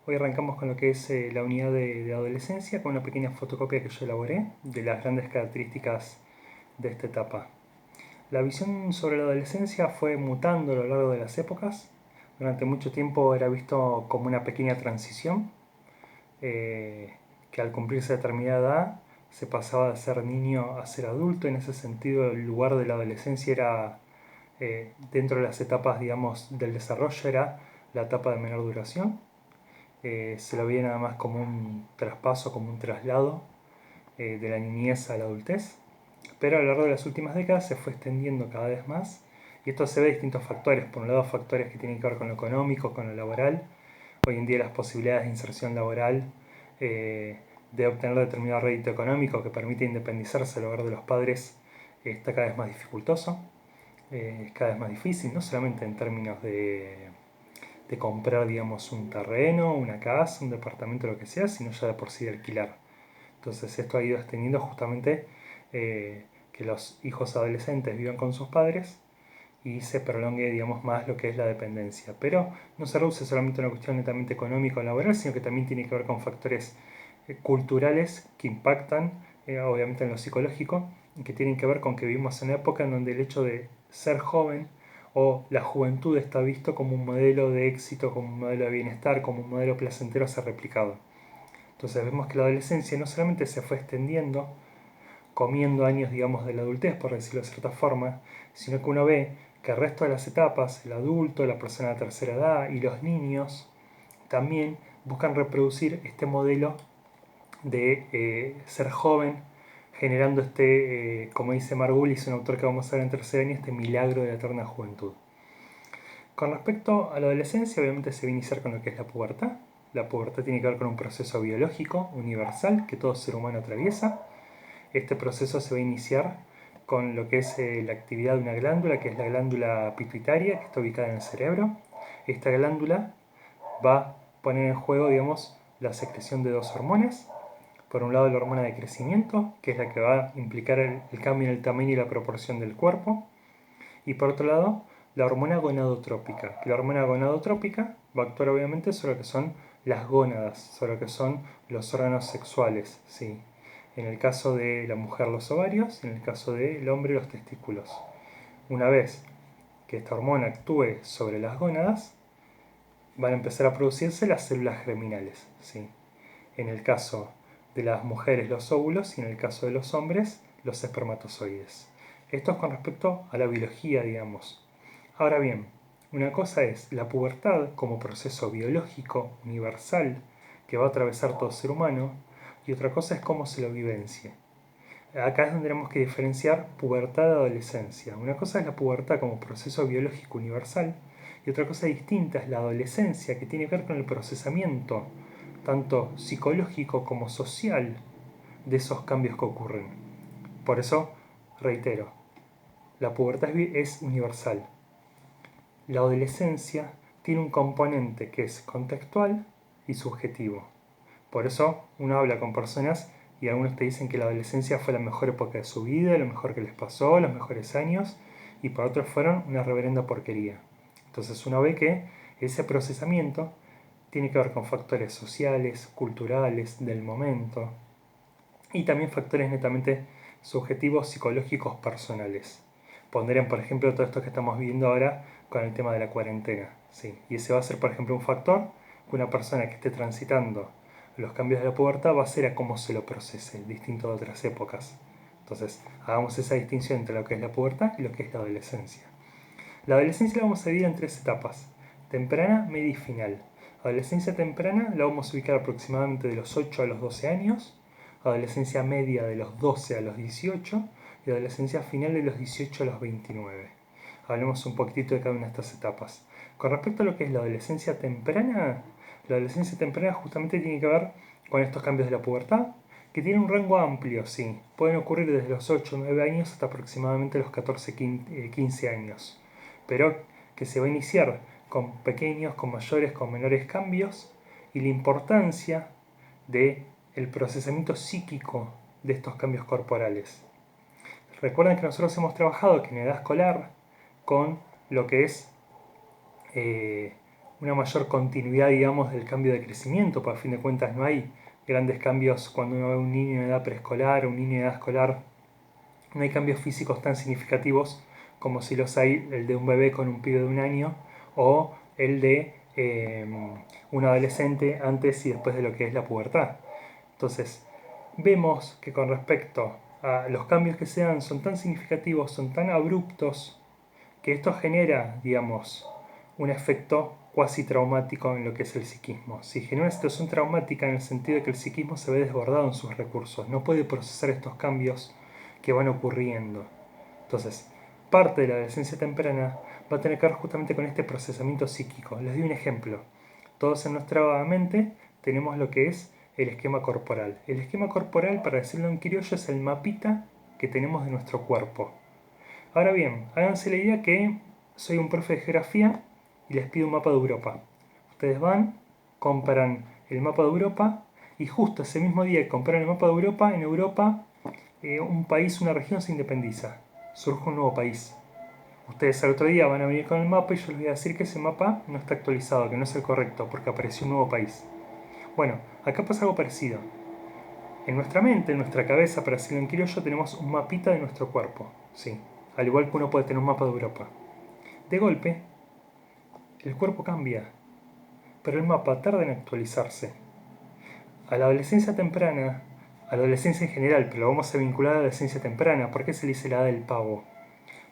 Hoy arrancamos con lo que es la unidad de adolescencia, con una pequeña fotocopia que yo elaboré de las grandes características de esta etapa. La visión sobre la adolescencia fue mutando a lo largo de las épocas. Durante mucho tiempo era visto como una pequeña transición, que al cumplirse determinada edad se pasaba de ser niño a ser adulto. En ese sentido, el lugar de la adolescencia era, dentro de las etapas, digamos, del desarrollo, era la etapa de menor duración. Se lo veía nada más como un traspaso, como un traslado de la niñez a la adultez, pero a lo largo de las últimas décadas se fue extendiendo cada vez más y esto se ve de distintos factores. Por un lado, factores que tienen que ver con lo económico, con lo laboral. Hoy en día las posibilidades de inserción laboral, de obtener determinado rédito económico que permite independizarse al hogar de los padres, está cada vez más dificultoso, es cada vez más difícil, no solamente en términos de comprar, digamos, un terreno, una casa, un departamento, lo que sea, sino ya de por sí de alquilar. Entonces esto ha ido extendiendo justamente, que los hijos adolescentes vivan con sus padres y se prolongue, digamos, más lo que es la dependencia. Pero no se reduce solamente a una cuestión netamente económica o laboral, sino que también tiene que ver con factores culturales que impactan, obviamente, en lo psicológico, y que tienen que ver con que vivimos en una época en donde el hecho de ser joven o la juventud está visto como un modelo de éxito, como un modelo de bienestar, como un modelo placentero a ser replicado. Entonces vemos que la adolescencia no solamente se fue extendiendo, comiendo años, digamos, de la adultez, por decirlo de cierta forma, sino que uno ve que el resto de las etapas, el adulto, la persona de tercera edad y los niños, también buscan reproducir este modelo de ser joven, generando este, como dice Margulis, un autor que vamos a ver en tercer año, este milagro de la eterna juventud. Con respecto a la adolescencia, obviamente se va a iniciar con lo que es la pubertad. La pubertad tiene que ver con un proceso biológico universal que todo ser humano atraviesa. Este proceso se va a iniciar con lo que es la actividad de una glándula, que es la glándula pituitaria, que está ubicada en el cerebro. Esta glándula va a poner en juego, digamos, la secreción de dos hormonas. Por un lado, la hormona de crecimiento, que es la que va a implicar el cambio en el tamaño y la proporción del cuerpo. Y por otro lado, la hormona gonadotrópica. La hormona gonadotrópica va a actuar obviamente sobre lo que son las gónadas, sobre lo que son los órganos sexuales, ¿sí? En el caso de la mujer, los ovarios, y en el caso del hombre, los testículos. Una vez que esta hormona actúe sobre las gónadas, van a empezar a producirse las células germinales, ¿sí? En el caso de las mujeres, los óvulos, y en el caso de los hombres, los espermatozoides. Esto es con respecto a la biología, digamos. Ahora bien, una cosa es la pubertad como proceso biológico universal que va a atravesar todo ser humano, y otra cosa es cómo se lo vivencia. Acá es donde tenemos que diferenciar pubertad de adolescencia. Una cosa es la pubertad como proceso biológico universal, y otra cosa distinta es la adolescencia, que tiene que ver con el procesamiento, tanto psicológico como social, de esos cambios que ocurren. Por eso, reitero, la pubertad es universal. La adolescencia tiene un componente que es contextual y subjetivo. Por eso uno habla con personas y algunos te dicen que la adolescencia fue la mejor época de su vida, lo mejor que les pasó, los mejores años, y para otros fueron una reverenda porquería. Entonces uno ve que ese procesamiento tiene que ver con factores sociales, culturales, del momento, y también factores netamente subjetivos, psicológicos, personales. Pondrían, por ejemplo, todo esto que estamos viendo ahora con el tema de la cuarentena. ¿Sí? Y ese va a ser, por ejemplo, un factor que una persona que esté transitando los cambios de la pubertad va a ser a cómo se lo procese, distinto de otras épocas. Entonces, hagamos esa distinción entre lo que es la pubertad y lo que es la adolescencia. La adolescencia la vamos a dividir en tres etapas: temprana, media y final. Adolescencia temprana la vamos a ubicar aproximadamente de los 8 a los 12 años, adolescencia media de los 12 a los 18 y adolescencia final de los 18 a los 29. Hablemos un poquitito de cada una de estas etapas. Con respecto a lo que es la adolescencia temprana justamente tiene que ver con estos cambios de la pubertad, que tienen un rango amplio, sí. Pueden ocurrir desde los 8 o 9 años hasta aproximadamente los 14 15 años, pero que se va a iniciar con pequeños, con mayores, con menores cambios, y la importancia de el procesamiento psíquico de estos cambios corporales. Recuerden que nosotros hemos trabajado que en edad escolar con lo que es, eh, una mayor continuidad, digamos, del cambio de crecimiento, porque a fin de cuentas no hay grandes cambios cuando uno ve a un niño en edad preescolar o un niño en edad escolar, no hay cambios físicos tan significativos como si los hay el de un bebé con un pibe de un año o el de un adolescente antes y después de lo que es la pubertad. Entonces, vemos que con respecto a los cambios que se dan son tan significativos, son tan abruptos, que esto genera, digamos, un efecto cuasi traumático en lo que es el psiquismo. Si genera una situación traumática en el sentido de que el psiquismo se ve desbordado en sus recursos, no puede procesar estos cambios que van ocurriendo. Entonces, parte de la adolescencia temprana va a tener que ver justamente con este procesamiento psíquico. Les doy un ejemplo. Todos en nuestra mente tenemos lo que es el esquema corporal. El esquema corporal, para decirlo en criollo, es el mapita que tenemos de nuestro cuerpo. Ahora bien, háganse la idea que soy un profe de geografía y les pido un mapa de Europa. Ustedes van, compran el mapa de Europa y justo ese mismo día que compran el mapa de Europa, en Europa un país, una región se independiza. Surge un nuevo país. Ustedes al otro día van a venir con el mapa y yo les voy a decir que ese mapa no está actualizado, que no es el correcto, porque apareció un nuevo país. Bueno, acá pasa algo parecido. En nuestra mente, en nuestra cabeza, para decirlo en criollo, tenemos un mapita de nuestro cuerpo. Sí, al igual que uno puede tener un mapa de Europa. De golpe, el cuerpo cambia, pero el mapa tarda en actualizarse. A la adolescencia temprana, a la adolescencia en general, pero lo vamos a vincular a la adolescencia temprana, ¿por qué se le dice la edad del pavo?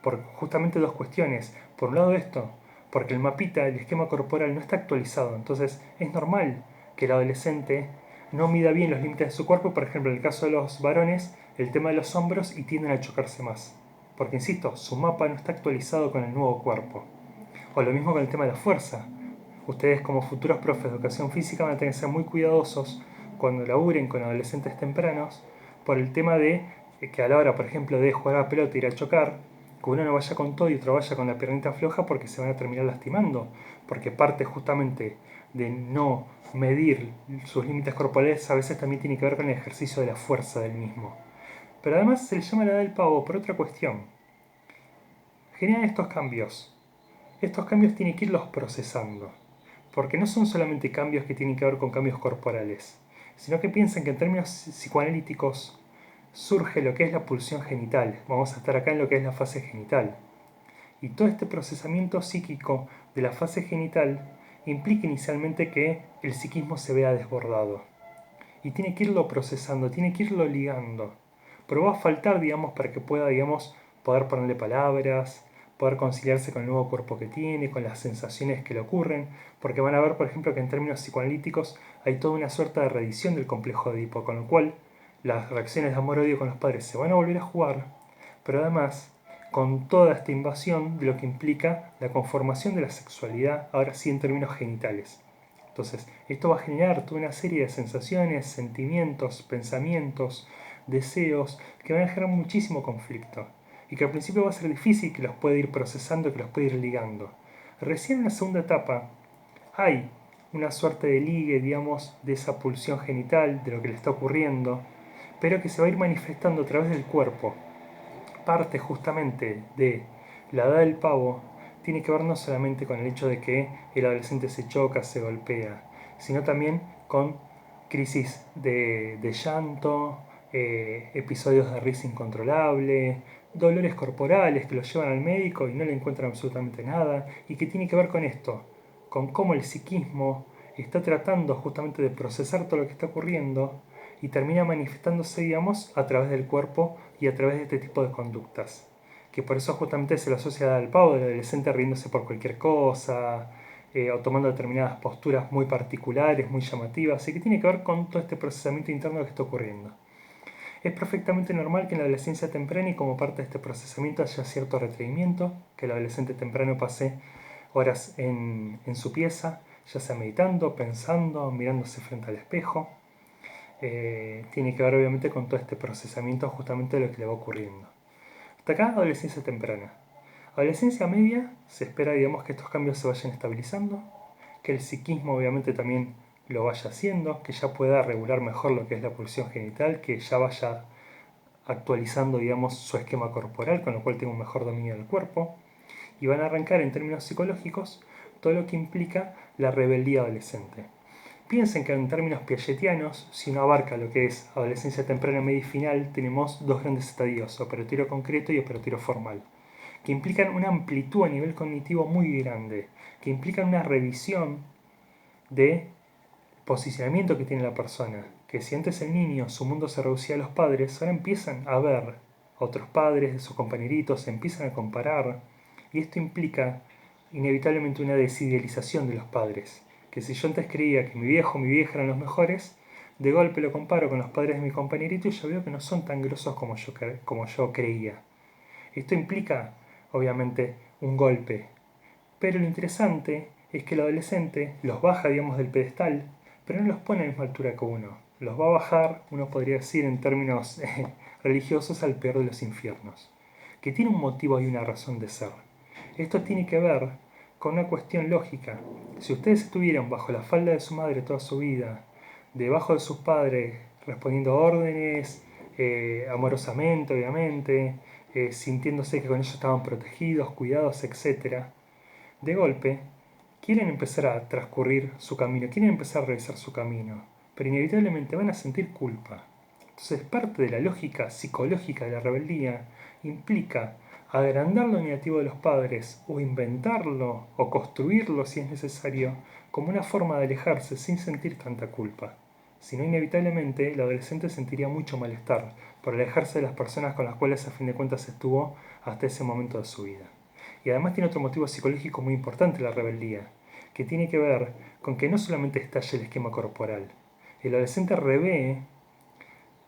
Por justamente dos cuestiones. Por un lado esto, porque el mapita, el esquema corporal no está actualizado, entonces es normal que el adolescente no mida bien los límites de su cuerpo, por ejemplo en el caso de los varones, el tema de los hombros y tienden a chocarse más. Porque insisto, su mapa no está actualizado con el nuevo cuerpo. O lo mismo con el tema de la fuerza. Ustedes como futuros profes de educación física van a tener que ser muy cuidadosos cuando laburen con adolescentes tempranos por el tema de que a la hora, por ejemplo, de jugar a la pelota e ir a chocar, que uno no vaya con todo y otro vaya con la piernita floja porque se van a terminar lastimando. Porque parte justamente de no medir sus límites corporales a veces también tiene que ver con el ejercicio de la fuerza del mismo. Pero además se le llama la edad del pavo por otra cuestión. Generan estos cambios. Estos cambios tienen que irlos procesando. Porque no son solamente cambios que tienen que ver con cambios corporales, sino que piensan que en términos psicoanalíticos surge lo que es la pulsión genital. Vamos a estar acá en lo que es la fase genital. Y todo este procesamiento psíquico de la fase genital implica inicialmente que el psiquismo se vea desbordado. Y tiene que irlo procesando, tiene que irlo ligando. Pero va a faltar, digamos, para que pueda, digamos, poder ponerle palabras, poder conciliarse con el nuevo cuerpo que tiene, con las sensaciones que le ocurren, porque van a ver, por ejemplo, que en términos psicoanalíticos hay toda una suerte de reedición del complejo de Edipo, con lo cual las reacciones de amor-odio con los padres se van a volver a jugar, pero además con toda esta invasión de lo que implica la conformación de la sexualidad, ahora sí en términos genitales. Entonces, esto va a generar toda una serie de sensaciones, sentimientos, pensamientos, deseos, que van a generar muchísimo conflicto. Y que al principio va a ser difícil que los pueda ir procesando, que los pueda ir ligando. Recién en la segunda etapa hay una suerte de ligue, digamos, de esa pulsión genital, de lo que le está ocurriendo, pero que se va a ir manifestando a través del cuerpo. Parte justamente de la edad del pavo tiene que ver no solamente con el hecho de que el adolescente se choca, se golpea, sino también con crisis de llanto, episodios de risa incontrolable, dolores corporales que los llevan al médico y no le encuentran absolutamente nada, y que tiene que ver con esto, con cómo el psiquismo está tratando justamente de procesar todo lo que está ocurriendo y termina manifestándose, digamos, a través del cuerpo y a través de este tipo de conductas. Que por eso justamente se lo asocia al pavo del adolescente riéndose por cualquier cosa, o tomando determinadas posturas muy particulares, muy llamativas, y que tiene que ver con todo este procesamiento interno que está ocurriendo. Es perfectamente normal que en la adolescencia temprana y como parte de este procesamiento haya cierto retraimiento, que el adolescente temprano pase horas en su pieza, ya sea meditando, pensando, mirándose frente al espejo. Tiene que ver obviamente con todo este procesamiento justamente de lo que le va ocurriendo. Hasta acá, adolescencia temprana. Adolescencia media, se espera, digamos, que estos cambios se vayan estabilizando, que el psiquismo obviamente también lo vaya haciendo, que ya pueda regular mejor lo que es la pulsión genital, que ya vaya actualizando, digamos, su esquema corporal, con lo cual tenga un mejor dominio del cuerpo, y van a arrancar en términos psicológicos todo lo que implica la rebeldía adolescente. Piensen que en términos piagetianos, si uno abarca lo que es adolescencia temprana, media y final, tenemos dos grandes estadios, operatorio concreto y operatorio formal, que implican una amplitud a nivel cognitivo muy grande, que implican una revisión de posicionamiento que tiene la persona, que si antes el niño, su mundo se reducía a los padres, ahora empiezan a ver a otros padres, de sus compañeritos, se empiezan a comparar, y esto implica inevitablemente una desidealización de los padres, que si yo antes creía que mi viejo o mi vieja eran los mejores, de golpe lo comparo con los padres de mi compañerito y yo veo que no son tan grosos como yo creía. Esto implica, obviamente, un golpe, pero lo interesante es que el adolescente los baja, digamos, del pedestal, pero no los pone a la misma altura que uno. Los va a bajar, uno podría decir en términos religiosos, al peor de los infiernos, que tiene un motivo y una razón de ser. Esto tiene que ver con una cuestión lógica. Si ustedes estuvieran bajo la falda de su madre toda su vida, debajo de sus padres, respondiendo órdenes, amorosamente, obviamente, sintiéndose que con ellos estaban protegidos, cuidados, etc., de golpe, quieren empezar a transcurrir su camino, quieren empezar a realizar su camino, pero inevitablemente van a sentir culpa. Entonces, parte de la lógica psicológica de la rebeldía implica agrandar lo negativo de los padres o inventarlo o construirlo si es necesario como una forma de alejarse sin sentir tanta culpa. Si no, inevitablemente el adolescente sentiría mucho malestar por alejarse de las personas con las cuales a fin de cuentas estuvo hasta ese momento de su vida. Y además tiene otro motivo psicológico muy importante la rebeldía, que tiene que ver con que no solamente estalle el esquema corporal, el adolescente revé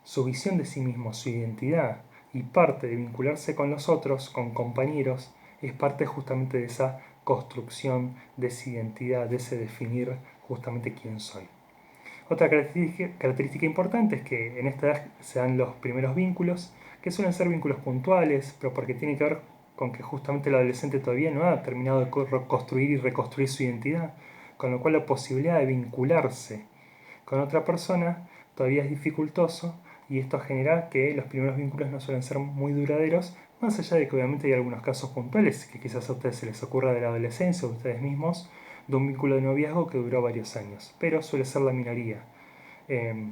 su visión de sí mismo, su identidad, y parte de vincularse con los otros, con compañeros, es parte justamente de esa construcción de esa identidad, de ese definir justamente quién soy. Otra característica importante es que en esta edad se dan los primeros vínculos, que suelen ser vínculos puntuales, pero porque tiene que ver con que justamente el adolescente todavía no ha terminado de construir y reconstruir su identidad, con lo cual la posibilidad de vincularse con otra persona todavía es dificultoso y esto genera que los primeros vínculos no suelen ser muy duraderos, más allá de que obviamente hay algunos casos puntuales que quizás a ustedes se les ocurra de la adolescencia o de ustedes mismos, de un vínculo de noviazgo que duró varios años, pero suele ser la minoría.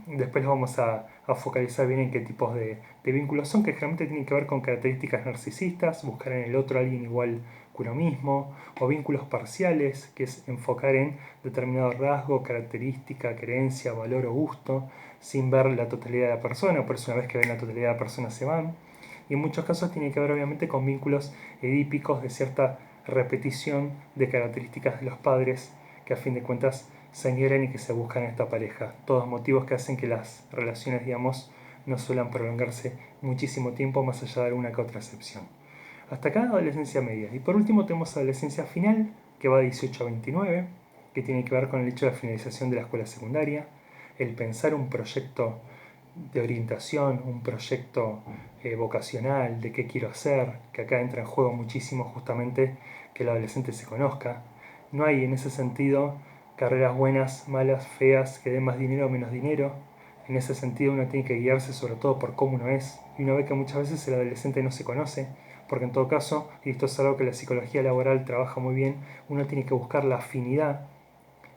Después lo vamos a focalizar bien en qué tipos de vínculos son, que generalmente tienen que ver con características narcisistas, buscar en el otro a alguien igual que uno mismo, o vínculos parciales, que es enfocar en determinado rasgo, característica, creencia, valor o gusto, sin ver la totalidad de la persona, por eso una vez que ven la totalidad de la persona se van. Y en muchos casos tiene que ver obviamente con vínculos edípicos de cierta repetición de características de los padres que a fin de cuentas se añoran y que se buscan en esta pareja. Todos motivos que hacen que las relaciones, digamos, no suelen prolongarse muchísimo tiempo más allá de alguna que otra excepción. Hasta acá adolescencia media. Y por último tenemos adolescencia final, que va de 18 a 29, que tiene que ver con el hecho de la finalización de la escuela secundaria, el pensar un proyecto de orientación, un proyecto vocacional, de qué quiero hacer, que acá entra en juego muchísimo justamente que el adolescente se conozca. No hay en ese sentido carreras buenas, malas, feas, que den más dinero o menos dinero. En ese sentido uno tiene que guiarse sobre todo por cómo uno es. Y uno ve que muchas veces el adolescente no se conoce, porque en todo caso, y esto es algo que la psicología laboral trabaja muy bien, uno tiene que buscar la afinidad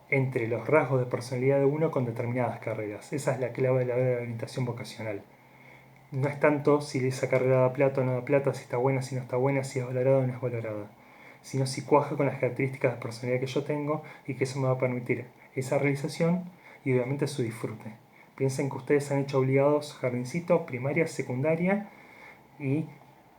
entre los rasgos de personalidad de uno con determinadas carreras. Esa es la clave de la orientación vocacional. No es tanto si esa carrera da plata o no da plata, si está buena, si no está buena, si es valorada o no es valorada, sino si cuaja con las características de personalidad que yo tengo y que eso me va a permitir esa realización y obviamente su disfrute. Piensen que ustedes han hecho obligados jardincito, primaria, secundaria, y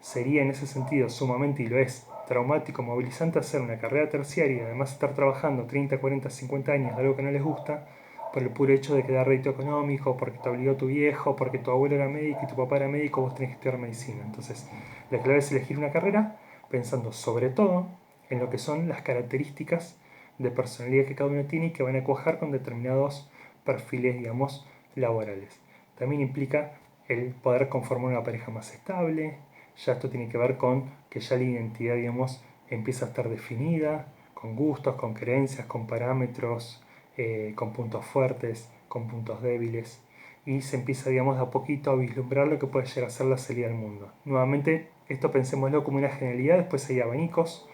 sería en ese sentido sumamente, y lo es, traumático, movilizante hacer una carrera terciaria y además estar trabajando 30, 40, 50 años de algo que no les gusta por el puro hecho de que da rédito económico, porque te obligó tu viejo, porque tu abuelo era médico y tu papá era médico, vos tenés que estudiar medicina. Entonces, la clave es elegir una carrera pensando sobre todo en lo que son las características de personalidad que cada uno tiene y que van a cuajar con determinados perfiles, digamos, laborales. También implica el poder conformar una pareja más estable. Ya esto tiene que ver con que ya la identidad, digamos, empieza a estar definida, con gustos, con creencias, con parámetros, con puntos fuertes, con puntos débiles, y se empieza, digamos, de a poquito a vislumbrar lo que puede llegar a ser la salida al mundo. Nuevamente, esto pensémoslo como una generalidad, después hay abanicos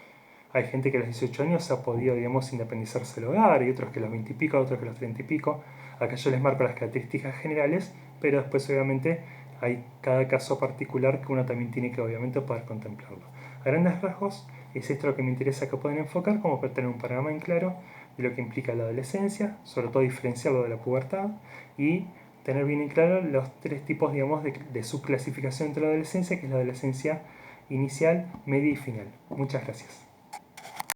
Hay gente que a los 18 años ha podido, digamos, independizarse del hogar, y otros que a los 20 y pico, otros que a los 30 y pico. Acá yo les marco las características generales, pero después obviamente hay cada caso particular que uno también tiene que obviamente poder contemplarlo. A grandes rasgos es esto lo que me interesa que puedan enfocar, como para tener un panorama en claro de lo que implica la adolescencia, sobre todo diferenciarlo de la pubertad, y tener bien en claro los tres tipos, digamos, de subclasificación de la adolescencia, que es la adolescencia inicial, media y final. Muchas gracias.